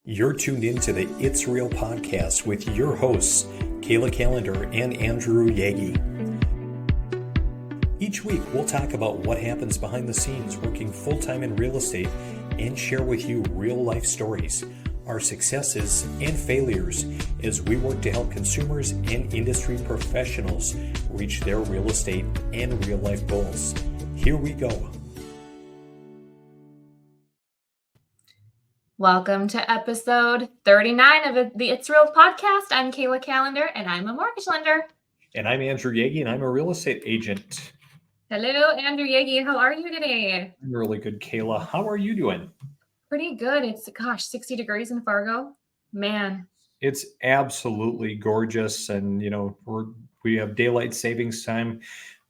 You're tuned into the It's Real podcast with your hosts, Kayla Kallander and Andrew Yaggie. Each week, we'll talk about what happens behind the scenes working full-time in real estate and share with you real-life stories, our successes and failures as we work to help consumers and industry professionals reach their real estate and real-life goals. Here we go. Welcome to episode 39 of the It's Real podcast. I'm Kayla Kallander, and I'm a mortgage lender. And I'm Andrew Yaggie, and I'm a real estate agent. Hello, Andrew Yaggie. How are you today? I'm really good, Kayla. How are you doing? Pretty good. It's, 60 degrees in Fargo. Man. It's absolutely gorgeous. And, we have daylight savings time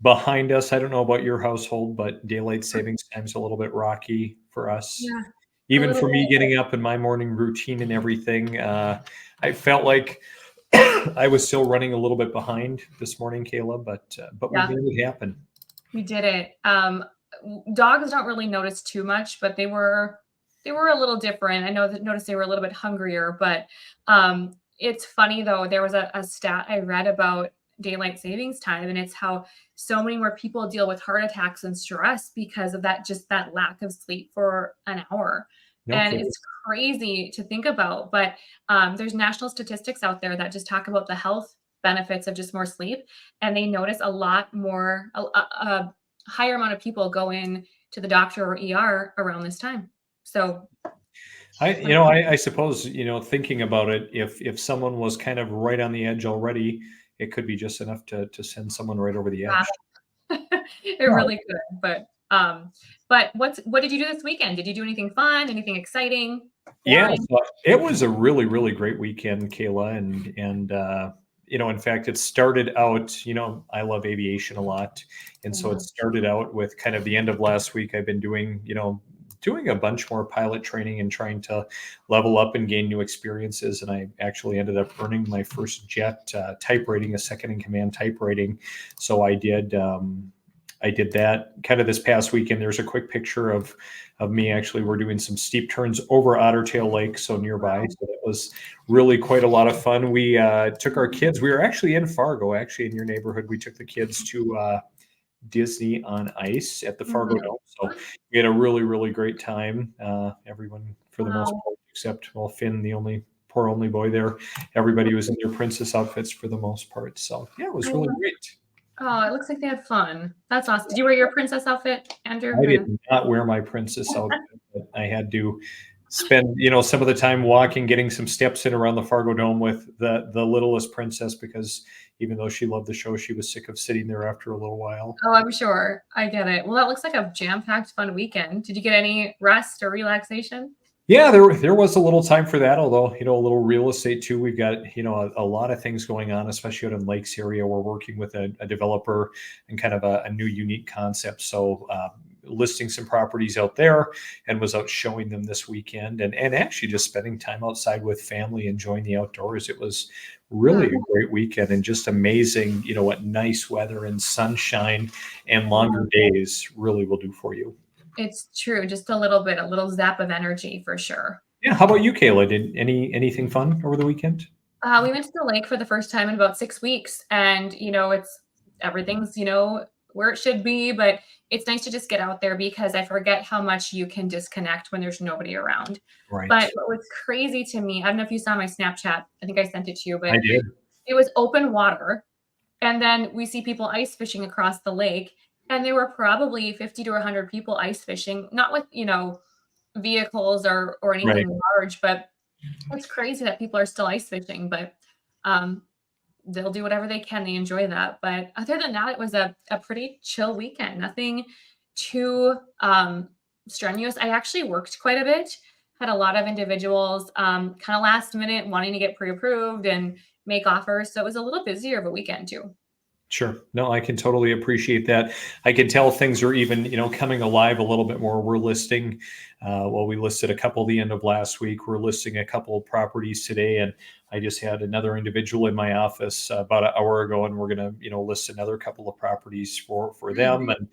behind us. I don't know about your household, but daylight savings time's a little bit rocky for us. Yeah. Even for me getting up in my morning routine and everything, I felt like I was still running a little bit behind this morning, Kayla, but we made it happen. We did it. Dogs don't really notice too much, but they were a little different. I noticed they were a little bit hungrier, but it's funny though. There was a stat I read about daylight savings time, and it's how so many more people deal with heart attacks and stress because of that lack of sleep for an hour. And it's crazy to think about, but there's national statistics out there that just talk about the health benefits of just more sleep, and they notice a lot more, a higher amount of people go in to the doctor or ER around this time. So I suppose, thinking about it, if someone was kind of right on the edge already, it could be just enough to send someone right over the edge. It really could, but what did you do this weekend? Did you do anything fun, anything exciting? Yeah, so it was a really, really great weekend, Kayla. And in fact, it started out, I love aviation a lot. And so it started out with kind of the end of last week. I've been doing a bunch more pilot training and trying to level up and gain new experiences. And I actually ended up earning my first jet type rating, a second in command type rating. So I did that kind of this past weekend. There's a quick picture of me. Actually, we're doing some steep turns over Otter Tail Lake, so nearby. So that was really quite a lot of fun. We took our kids. We were actually in Fargo, actually in your neighborhood. We took the kids to Disney on Ice at the Fargo Dome. So we had a really, really great time. Everyone, for the most part, except Finn, the only boy there. Everybody was in their princess outfits for the most part. So yeah, it was really great. Oh, it looks like they had fun. That's awesome. Did you wear your princess outfit, Andrew? I did not wear my princess outfit, but I had to spend, some of the time walking, getting some steps in around the Fargo Dome with the littlest princess, because even though she loved the show, she was sick of sitting there after a little while. Oh, I'm sure. I get it. Well, that looks like a jam-packed fun weekend. Did you get any rest or relaxation? Yeah, there was a little time for that, although, a little real estate too. We've got, a lot of things going on, especially out in Lakes area. We're working with a developer and kind of a new unique concept. So listing some properties out there, and was out showing them this weekend, and actually just spending time outside with family, enjoying the outdoors. It was really a great weekend, and just amazing, what nice weather and sunshine and longer days really will do for you. It's true. Just a little zap of energy for sure. Yeah. How about you, Kayla? Did anything fun over the weekend? We went to the lake for the first time in about 6 weeks, and everything's where it should be, but it's nice to just get out there because I forget how much you can disconnect when there's nobody around. Right. But what was crazy to me, I don't know if you saw my Snapchat. I think I sent it to you, but I did. It was open water, and then we see people ice fishing across the lake. And there were probably 50 to 100 people ice fishing, not with, vehicles or anything large, but it's crazy that people are still ice fishing, but they'll do whatever they can. They enjoy that. But other than that, it was a pretty chill weekend. Nothing too strenuous. I actually worked quite a bit, had a lot of individuals kind of last minute wanting to get pre-approved and make offers. So it was a little busier of a weekend too. Sure. No, I can totally appreciate that. I can tell things are even, coming alive a little bit more. We're listing, we listed a couple the end of last week. We're listing a couple of properties today, and I just had another individual in my office about an hour ago, and we're going to, list another couple of properties for them, and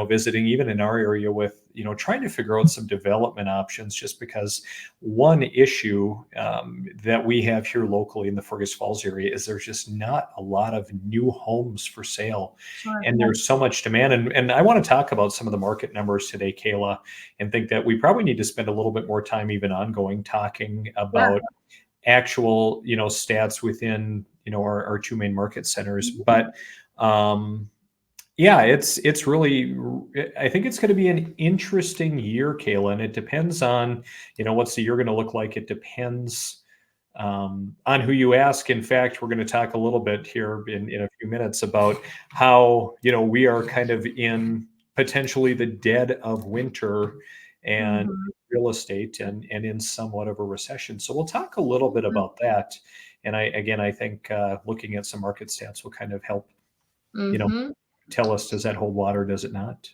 visiting even in our area with trying to figure out some development options. Just because one issue that we have here locally in the Fergus Falls area is there's just not a lot of new homes for sale, Sure. and there's so much demand. And I want to talk about some of the market numbers today, Kayla, and think that we probably need to spend a little bit more time even ongoing talking about actual stats within our two main market centers. But yeah, it's really, I think it's going to be an interesting year, Kayla, and it depends on what's the year going to look like. It depends on who you ask. In fact, we're going to talk a little bit here in a few minutes about how we are kind of in potentially the dead of winter and real estate, and in somewhat of a recession. So we'll talk a little bit about that. And I think looking at some market stats will kind of help, tell us, does that hold water? Does it not?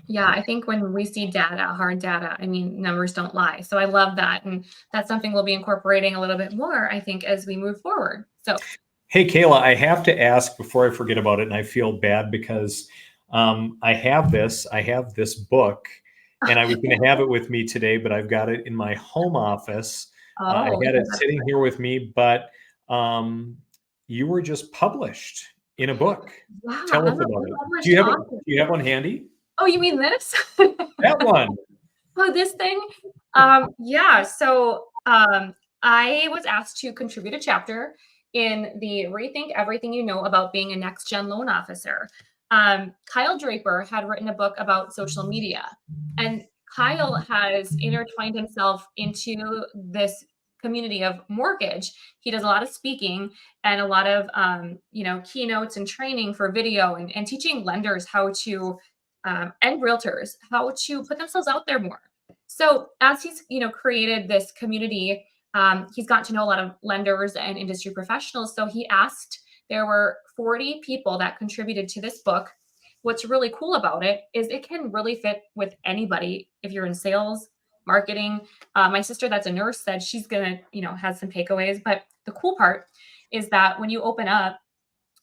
Yeah, I think when we see data, hard data, I mean, numbers don't lie. So I love that. And that's something we'll be incorporating a little bit more, I think, as we move forward. So, hey, Kayla, I have to ask before I forget about it, and I feel bad because I have this book, and I was going to have it with me today, but I've got it in my home office. I had it sitting here with me, but you were just published in a book. wow, Tell us I'm a about it. published Do author. you have one handy? Oh, you mean this? That one. Oh, this thing? Yeah. So I was asked to contribute a chapter in the Rethink Everything You Know About Being a Next Gen Loan Officer. Kyle Draper had written a book about social media, and Kyle has intertwined himself into this community of mortgage. He does a lot of speaking and a lot of keynotes and training for video, and teaching lenders how to and realtors how to put themselves out there more. So as he's created this community, he's gotten to know a lot of lenders and industry professionals. So he asked, there were 40 people that contributed to this book. What's really cool about it is it can really fit with anybody. If you're in sales, marketing, my sister that's a nurse said she's gonna has some takeaways. But the cool part is that when you open up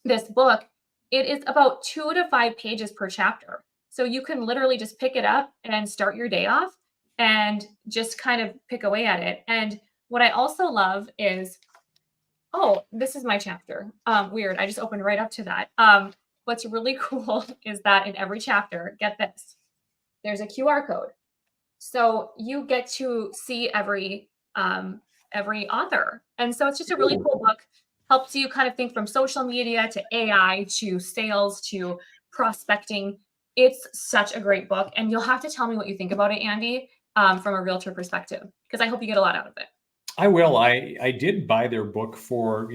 this book, it is about 2 to 5 pages per chapter. So you can literally just pick it up and start your day off and just kind of pick away at it. And what I also love is, oh, this is my chapter. Weird. I just opened right up to that. What's really cool is that in every chapter, get this, there's a QR code. So you get to see every author. And so it's just a really cool book. Helps you kind of think from social media to AI to sales to prospecting. It's such a great book. And you'll have to tell me what you think about it, Andy, from a realtor perspective, because I hope you get a lot out of it. I will. I did buy their book for,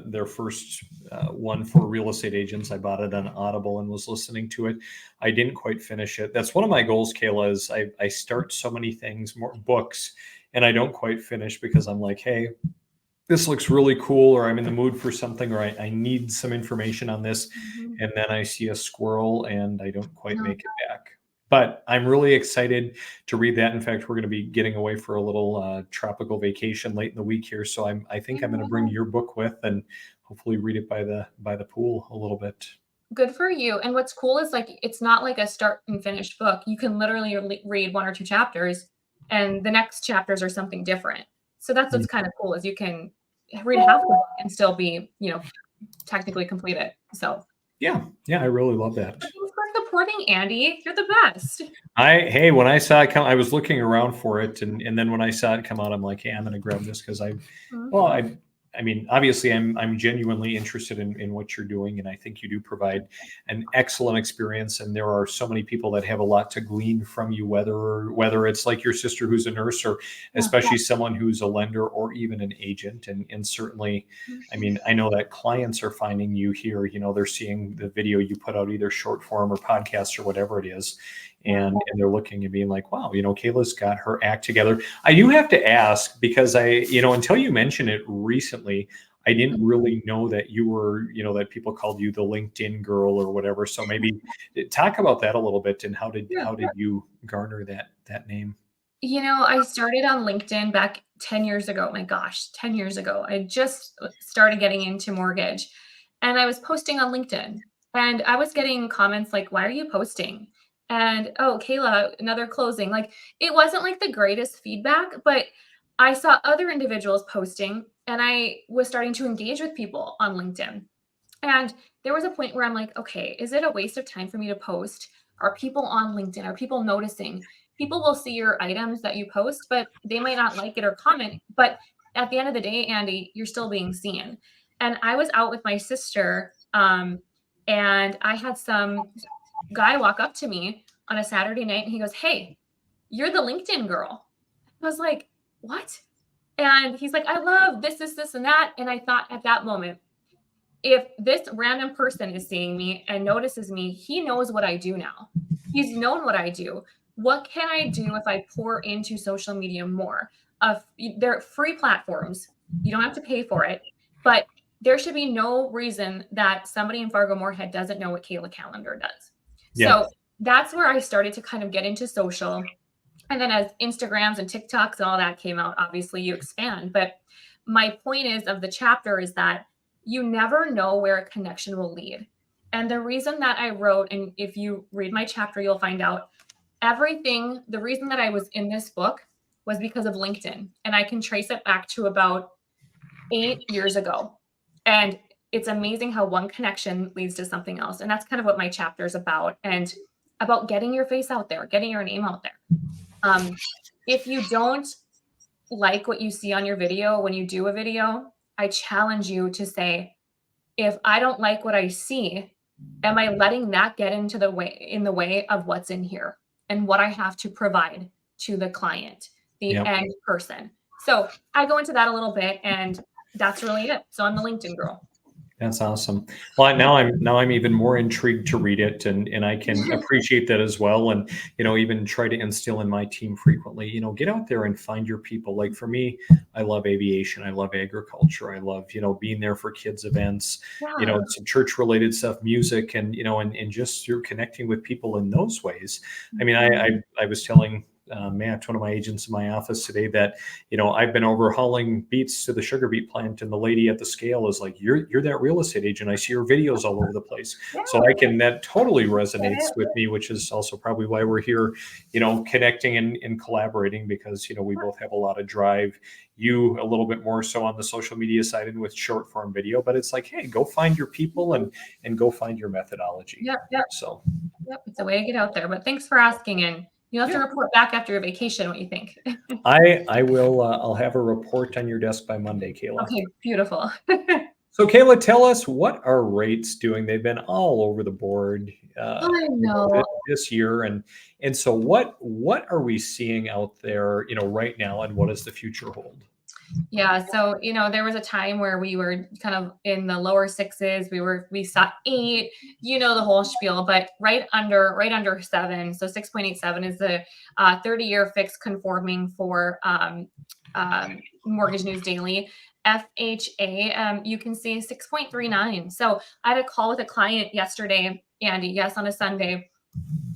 their first one for real estate agents. I bought it on Audible and was listening to it. I didn't quite finish it. That's one of my goals, Kayla, is I start so many things, more books, and I don't quite finish because I'm like, hey, this looks really cool, or I'm in the mood for something, or I need some information on this. And then I see a squirrel and I don't quite make it back. But I'm really excited to read that. In fact, we're going to be getting away for a little tropical vacation late in the week here. So I think I'm going to bring your book with and hopefully read it by the pool a little bit. Good for you. And what's cool is it's not like a start and finish book. You can literally read 1 or 2 chapters and the next chapters are something different. So that's what's kind of cool, is you can read half the book and still be, technically complete it. So yeah, I really love that. Thanks for supporting, Andy. You're the best. When I saw it come, I was looking around for it, and then when I saw it come out, I'm like, hey, I'm going to grab this because I mean, obviously, I'm genuinely interested in what you're doing, and I think you do provide an excellent experience. And there are so many people that have a lot to glean from you, whether it's like your sister who's a nurse, or especially someone who's a lender, or even an agent. And certainly, I mean, I know that clients are finding you here. They're seeing the video you put out, either short form or podcast or whatever it is. And they're looking and being like, wow, Kayla's got her act together. I do have to ask, because until you mentioned it recently, I didn't really know that you were, that people called you the LinkedIn girl or whatever. So maybe talk about that a little bit, and how did you garner that name? I started on LinkedIn back 10 years ago. My gosh, 10 years ago. I just started getting into mortgage and I was posting on LinkedIn and I was getting comments like, "Why are you posting?" And, "Oh, Kayla, another closing." Like, it wasn't like the greatest feedback, but I saw other individuals posting and I was starting to engage with people on LinkedIn. And there was a point where I'm like, okay, is it a waste of time for me to post? Are people on LinkedIn? Are people noticing? People will see your items that you post, but they might not like it or comment. But at the end of the day, Andy, you're still being seen. And I was out with my sister, and I had some guy walk up to me on a Saturday night and he goes, "Hey, you're the LinkedIn girl." I was like, "What?" And he's like, "I love this, and that." And I thought at that moment, if this random person is seeing me and notices me, he knows what I do now. He's known what I do. What can I do if I pour into social media more? They're free platforms. You don't have to pay for it, but there should be no reason that somebody in Fargo Moorhead doesn't know what Kayla Kallander does. Yeah. So that's where I started to kind of get into social. And then as Instagrams and TikToks and all that came out, obviously you expand. But my point is of the chapter is that you never know where a connection will lead. And the reason that I wrote, and if you read my chapter, you'll find out everything, the reason that I was in this book was because of LinkedIn. And I can trace it back to about 8 years ago. And it's amazing how one connection leads to something else. And that's kind of what my chapter is about, and about getting your face out there, getting your name out there. If you don't like what you see on your video when you do a video, I challenge you to say, if I don't like what I see, am I letting that get in the way of what's in here and what I have to provide to the client, the Yeah. end person? So I go into that a little bit, and that's really it. So I'm the LinkedIn girl. That's awesome. Well, now I'm even more intrigued to read it, and I can appreciate that as well. And even try to instill in my team frequently. Get out there and find your people. Like for me, I love aviation. I love agriculture. I love being there for kids events. Yeah. Some church related stuff, music, and just you're connecting with people in those ways. I mean, I was telling Matt, one of my agents in my office today, that I've been overhauling beets to the sugar beet plant, and the lady at the scale is like, "You're that real estate agent. I see your videos all over the place." Yeah. So that totally resonates with me, which is also probably why we're here, connecting and collaborating, because we both have a lot of drive. You a little bit more so on the social media side and with short form video, but it's like, hey, go find your people and go find your methodology. Yep. Yep. So Yep. It's a way to get out there. But thanks for asking. And you'll have to yeah, report back after your vacation what you think. I will. I'll have a report on your desk by Monday, Kayla. Okay. Beautiful. So, Kayla, tell us, what are rates doing? They've been all over the board, I know. this year, and so what are we seeing out there, right now, and what does the future hold? Yeah. So, there was a time where we were kind of in the lower sixes. We saw eight, the whole spiel, but right under seven. So 6.87 is the 30-year fixed conforming for Mortgage News Daily. FHA, you can see 6.39. So I had a call with a client yesterday, Andy, yes, on a Sunday.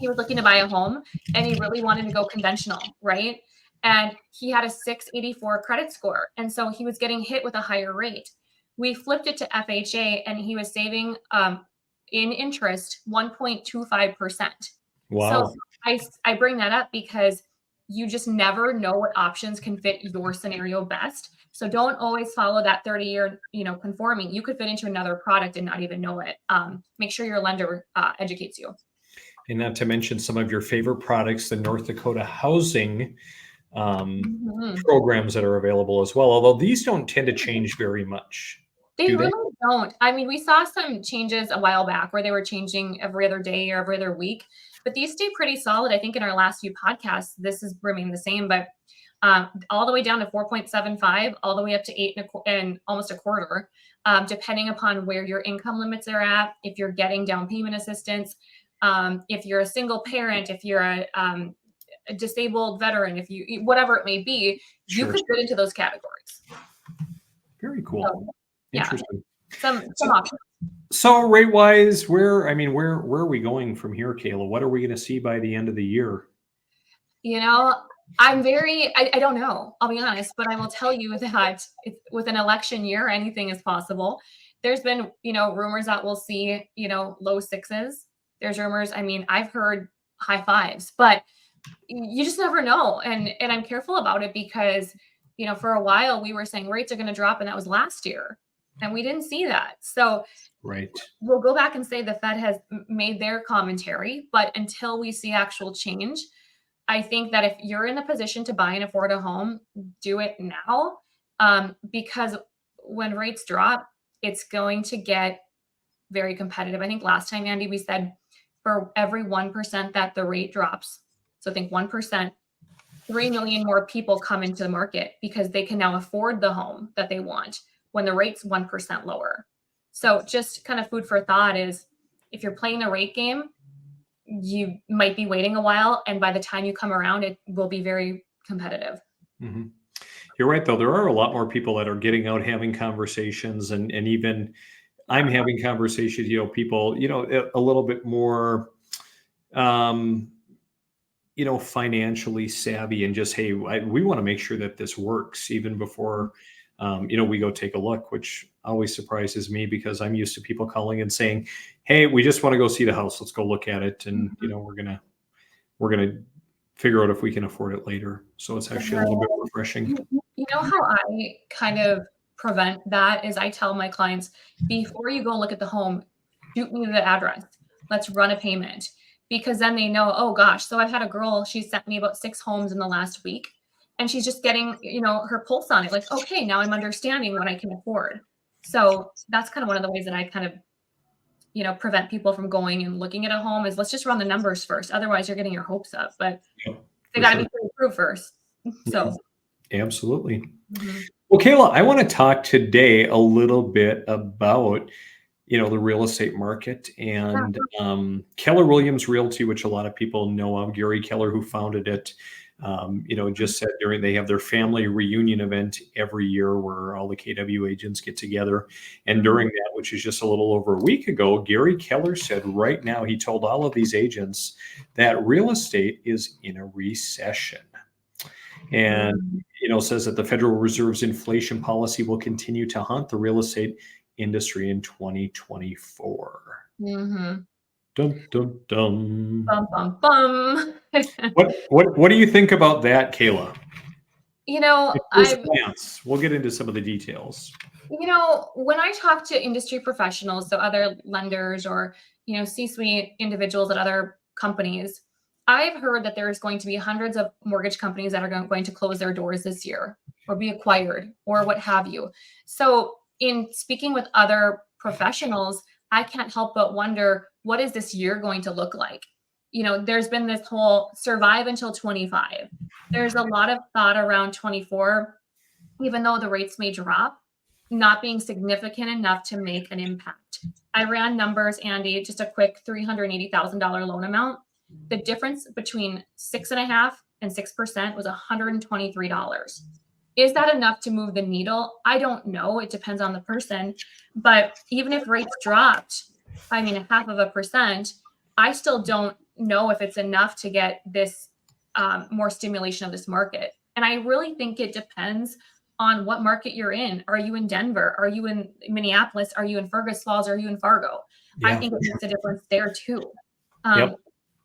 He was looking to buy a home and he really wanted to go conventional, right? And he had a 684 credit score. And so he was getting hit with a higher rate. We flipped it to FHA and he was saving in interest 1.25%. So Wow. I bring that up because you just never know what options can fit your scenario best. So don't always follow that 30-year, conforming. You could fit into another product and not even know it. Make sure your lender educates you. And not to mention some of your favorite products, the North Dakota housing Mhm. programs that are available as well, although these don't tend to change very much, They do they? really don't. I mean, we saw some changes a while back where they were changing every other day or every other week, but these stay pretty solid. I think in our last few podcasts, this has remained the same, but all the way down to 4.75, all the way up to eight and almost a quarter, depending upon where your income limits are at, if you're getting down payment assistance, if you're a single parent, if you're a disabled veteran, if you, whatever it may be, you Sure. could fit into those categories. Very cool. So, yeah, Interesting. some So, options. so rate wise, where are we going from here, Kayla? What are we going to see by the end of the year? You know, I don't know. I'll be honest, but I will tell you that with an election year, anything is possible. There's been, rumors that we'll see, low sixes. There's rumors. I mean, I've heard high fives, but you just never know. And I'm careful about it because, for a while we were saying rates are going to drop, and that was last year, and we didn't see that. So Right. we'll go back and say the Fed has made their commentary, but until we see actual change, I think that if you're in a position to buy and afford a home, do it now, because when rates drop, it's going to get very competitive. I think last time, Andy, we said for every 1% that the rate drops, so think 1%, 3 million more people come into the market because they can now afford the home that they want when the rate's 1% lower. So just kind of food for thought is if you're playing the rate game, you might be waiting a while, and by the time you come around, it will be very competitive. Mm-hmm. You're right, though. There are a lot more people that are getting out, having conversations, and even I'm having conversations, people, a little bit more, financially savvy, and just, hey, we want to make sure that this works even before, we go take a look, which always surprises me because I'm used to people calling and saying, hey, we just want to go see the house. Let's go look at it. And, we're going to figure out if we can afford it later. So it's actually a little bit refreshing. You know how I kind of prevent that is I tell my clients, before you go look at the home, shoot me the address. Let's run a payment, because then they know, oh gosh. So I've had a girl, she sent me about 6 homes in the last week, and she's just getting, her pulse on it. Like, okay, now I'm understanding what I can afford. So that's kind of one of the ways that I kind of, prevent people from going and looking at a home is let's just run the numbers first. Otherwise you're getting your hopes up, but they got to be pre-approved first. So absolutely. Well, Kayla, I want to talk today a little bit about, the real estate market and Keller Williams Realty, which a lot of people know of. Gary Keller, who founded it, just said they have their family reunion event every year where all the KW agents get together. And during that, which is just a little over a week ago, Gary Keller said right now, he told all of these agents that real estate is in a recession. And, says that the Federal Reserve's inflation policy will continue to haunt the real estate industry in 2024. Dun, dun, dun. Bum, bum, bum. What do you think about that, Kayla? We'll get into some of the details. When I talk to industry professionals, so other lenders or, C-suite individuals at other companies, I've heard that there's going to be hundreds of mortgage companies that are going to close their doors this year or be acquired or what have you. So in speaking with other professionals, I can't help but wonder, what is this year going to look like? There's been this whole survive until 25. There's a lot of thought around 24, even though the rates may drop, not being significant enough to make an impact. I ran numbers, Andy, just a quick $380,000 loan amount. The difference between 6.5% and 6% was $123. Is that enough to move the needle? I don't know. It depends on the person. But even if rates dropped, 0.5%, I still don't know if it's enough to get this more stimulation of this market. And I really think it depends on what market you're in. Are you in Denver? Are you in Minneapolis? Are you in Fergus Falls? Are you in Fargo? Yeah, I think it makes a difference there too.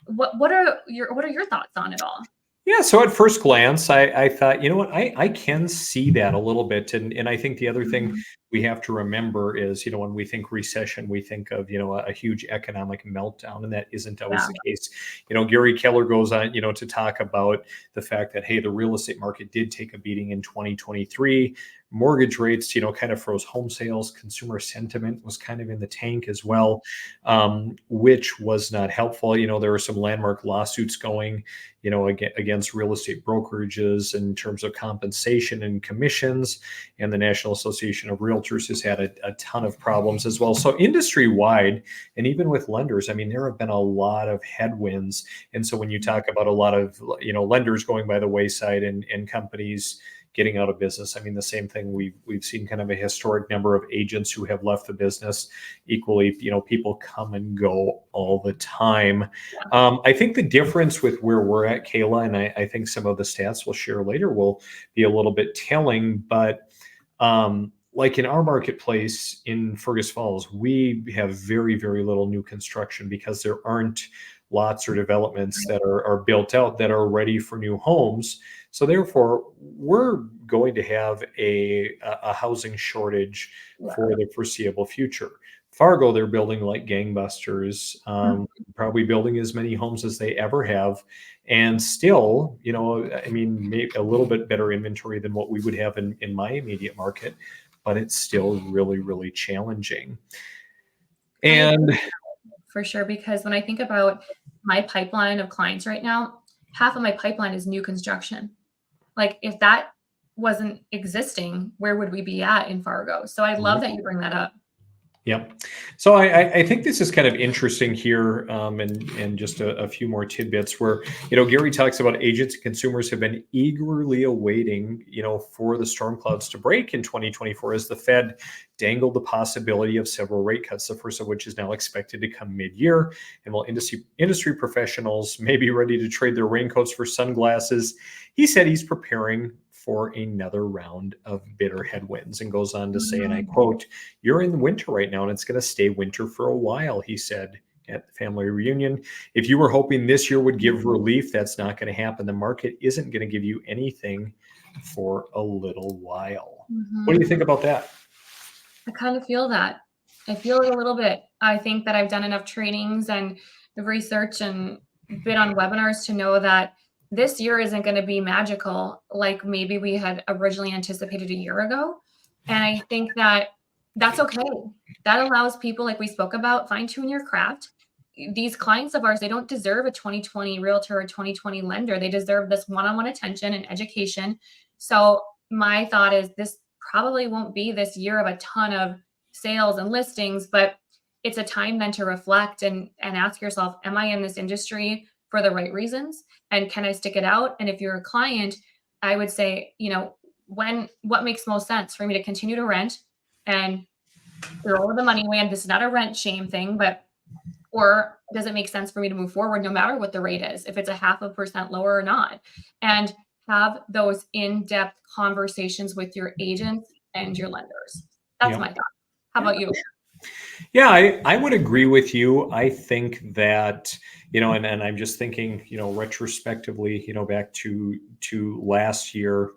What are your thoughts on it all? Yeah, so at first glance, I thought, I can see that a little bit. And I think the other thing we have to remember is, when we think recession, we think of, a huge economic meltdown, and that isn't always the case. Gary Keller goes on, to talk about the fact that, hey, the real estate market did take a beating in 2023. Mortgage rates, kind of froze home sales. Consumer sentiment was kind of in the tank as well, which was not helpful. There were some landmark lawsuits going, against real estate brokerages in terms of compensation and commissions. And the National Association of Realtors has had a ton of problems as well. So industry wide, and even with lenders, there have been a lot of headwinds. And so when you talk about a lot of, lenders going by the wayside and companies getting out of business. I mean, the same thing, we've seen kind of a historic number of agents who have left the business. Equally, people come and go all the time. I think the difference with where we're at, Kayla, and I think some of the stats we'll share later will be a little bit telling, but like in our marketplace in Fergus Falls, we have very, very little new construction because there aren't lots or developments that are built out that are ready for new homes. So therefore, we're going to have a housing shortage for the foreseeable future. Fargo, they're building like gangbusters, probably building as many homes as they ever have. And still, I mean, maybe a little bit better inventory than what we would have in my immediate market, but it's still really, really challenging. And for sure, because when I think about my pipeline of clients right now, half of my pipeline is new construction. Like if that wasn't existing, where would we be at in Fargo? So I love that you bring that up. Yep. So I think this is kind of interesting here, and just a few more tidbits where, Gary talks about agents and consumers have been eagerly awaiting, for the storm clouds to break in 2024 as the Fed dangled the possibility of several rate cuts, the first of which is now expected to come mid-year. And while industry professionals may be ready to trade their raincoats for sunglasses, he said he's preparing for another round of bitter headwinds, and goes on to say, and I quote, "You're in winter right now and it's going to stay winter for a while," he said at the family reunion. "If you were hoping this year would give relief, that's not going to happen. The market isn't going to give you anything for a little while." What do you think about that? I kind of feel that. I feel it a little bit. I think that I've done enough trainings and the research and been on webinars to know that this year isn't going to be magical like maybe we had originally anticipated a year ago. And I think that that's okay. That allows people, like we spoke about, fine tune your craft. These clients of ours, they don't deserve a 2020 realtor or 2020 lender. They deserve this one-on-one attention and education. So my thought is this probably won't be this year of a ton of sales and listings, but it's a time then to reflect and ask yourself, am I in this industry for the right reasons? And can I stick it out? And if you're a client, I would say, what makes most sense for me to continue to rent and throw the money away? And this is not a rent shame thing, or does it make sense for me to move forward no matter what the rate is, if it's a 0.5% lower or not? And have those in-depth conversations with your agents and your lenders. That's my thought. How about you? Yeah, I would agree with you. I think that, and I'm just thinking, retrospectively, back to last year,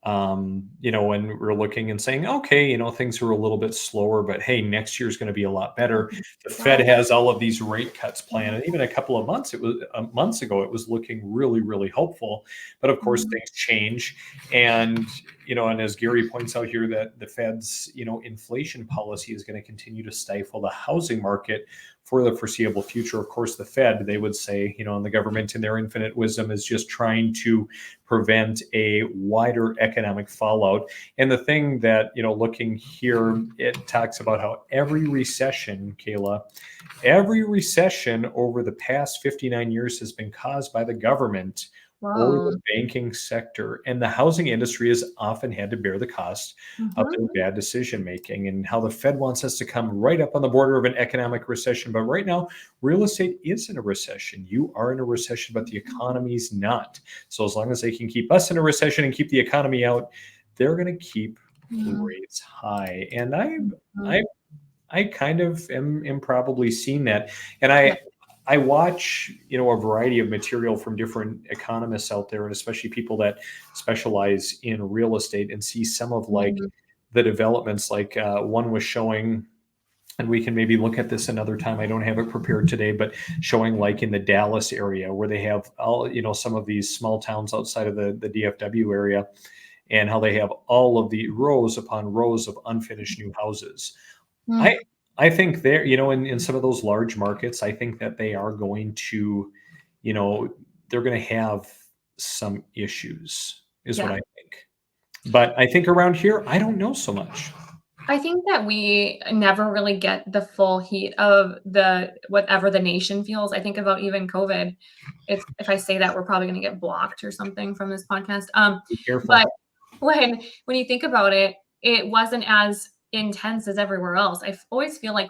when we're looking and saying, okay, things are a little bit slower, but hey, next year's going to be a lot better. The Fed has all of these rate cuts planned. And even a couple of months ago, it was looking really, really hopeful. But of course, things change. And, and as Gary points out here, that the Fed's, inflation policy is going to continue to stifle the housing market for the foreseeable future. Of course, the Fed, they would say, and the government in their infinite wisdom is just trying to prevent a wider economic fallout. And the thing that, looking here, it talks about how every recession, Kayla, every recession over the past 59 years has been caused by the government or the banking sector. And the housing industry has often had to bear the cost of their bad decision making, and how the Fed wants us to come right up on the border of an economic recession. But right now, real estate is in a recession. You are in a recession, but the economy's not. So as long as they can keep us in a recession and keep the economy out, they're going to keep rates high. And I kind of am probably seeing that. And I watch, a variety of material from different economists out there, and especially people that specialize in real estate, and see some of like the developments, like one was showing, and we can maybe look at this another time. I don't have it prepared today, but showing like in the Dallas area where they have all, some of these small towns outside of the DFW area, and how they have all of the rows upon rows of unfinished new houses. I think they're, in some of those large markets, I think that they are going to, they're going to have some issues, is what I think. But I think around here, I don't know so much. I think that we never really get the full heat of whatever the nation feels. I think about even COVID. If I say that, we're probably going to get blocked or something from this podcast. Be careful. But when you think about it, it wasn't as intense as everywhere else. I always feel like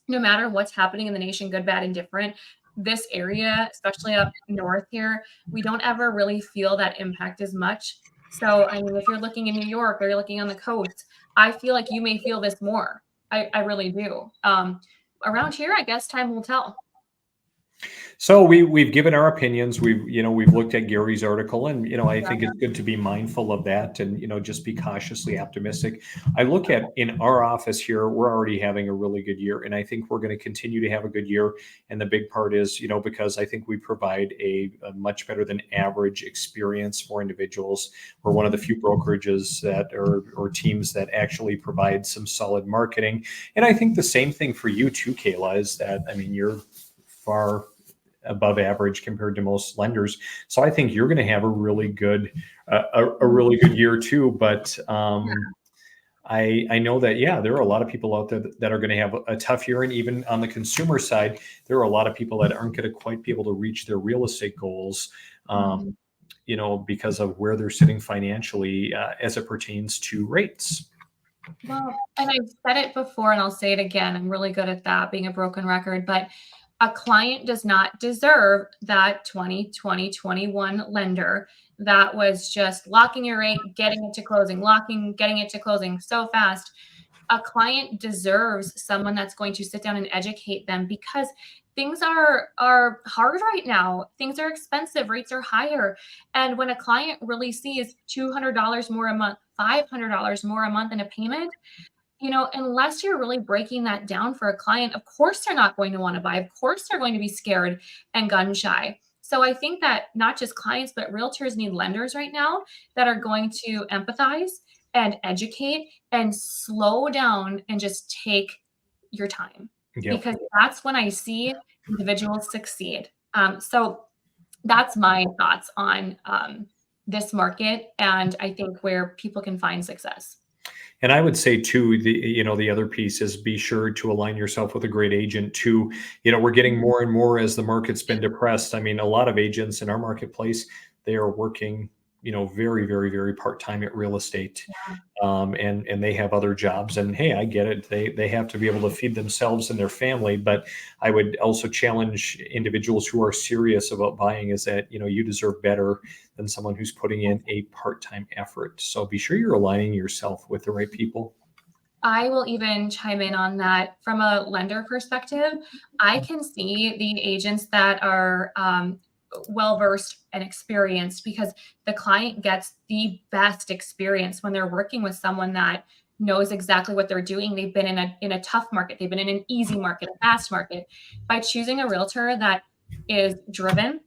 no matter what's happening in the nation, good, bad, and different, this area, especially up north here, we don't ever really feel that impact as much. So, I mean, if you're looking in New York or you're looking on the coast, I feel like you may feel this more. I really do. Around here, I guess time will tell. So we've given our opinions. We've looked at Gary's article, and I think it's good to be mindful of that, and just be cautiously optimistic. I look at in our office here, we're already having a really good year, and I think we're going to continue to have a good year. And the big part is, because I think we provide a much better than average experience for individuals. We're one of the few brokerages that or teams that actually provide some solid marketing, and I think the same thing for you too, Kayla. Is that you're far above average compared to most lenders. So I think you're going to have a really good year too. But I know that, there are a lot of people out there that are going to have a tough year. And even on the consumer side, there are a lot of people that aren't going to quite be able to reach their real estate goals, because of where they're sitting financially as it pertains to rates. Well, and I've said it before and I'll say it again. I'm really good at that, being a broken record, but a client does not deserve that 2020, 21 lender that was just locking your rate, getting it to closing, getting it to closing so fast. A client deserves someone that's going to sit down and educate them, because things are hard right now. Things are expensive, rates are higher. And when a client really sees $200 more a month, $500 more a month in a payment, unless you're really breaking that down for a client, of course they're not going to want to buy. Of course they're going to be scared and gun shy. So I think that not just clients, but realtors need lenders right now that are going to empathize and educate and slow down and just take your time. Yep. Because that's when I see individuals succeed. So that's my thoughts on this market, and I think where people can find success. And I would say too, the other piece is be sure to align yourself with a great agent too. We're getting more and more as the market's been depressed. A lot of agents in our marketplace, they are working, very, very, very part-time at real estate. And they have other jobs, and hey, I get it. They have to be able to feed themselves and their family. But I would also challenge individuals who are serious about buying is that, you deserve better than someone who's putting in a part-time effort. So be sure you're aligning yourself with the right people. I will even chime in on that from a lender perspective. I can see the agents that are well-versed and experienced, because the client gets the best experience when they're working with someone that knows exactly what they're doing. They've been in a tough market. They've been in an easy market, a fast market. By choosing a realtor that is driven,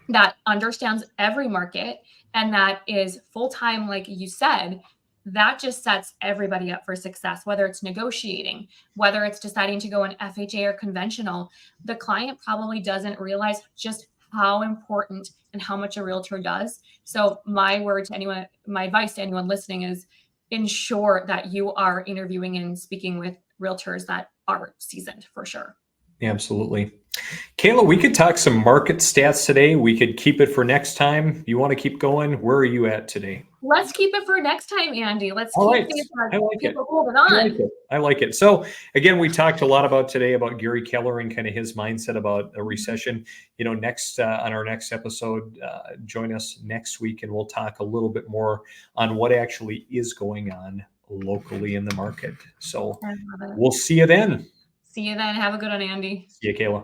that understands every market, and that is full-time, like you said, that just sets everybody up for success, whether it's negotiating, whether it's deciding to go in FHA or conventional. The client probably doesn't realize just how important and how much a realtor does. So my advice to anyone listening is ensure that you are interviewing and speaking with realtors that are seasoned for sure. Absolutely. Kayla, we could talk some market stats today. We could keep it for next time. You want to keep going? Where are you at today? Let's keep it for next time, Andy. Let's keep these people holding on. I like it. So again, we talked a lot about today about Gary Keller and kind of his mindset about a recession. Next on our next episode, join us next week, and we'll talk a little bit more on what actually is going on locally in the market. So we'll see you then. See you then. Have a good one, Andy. See you, Kayla.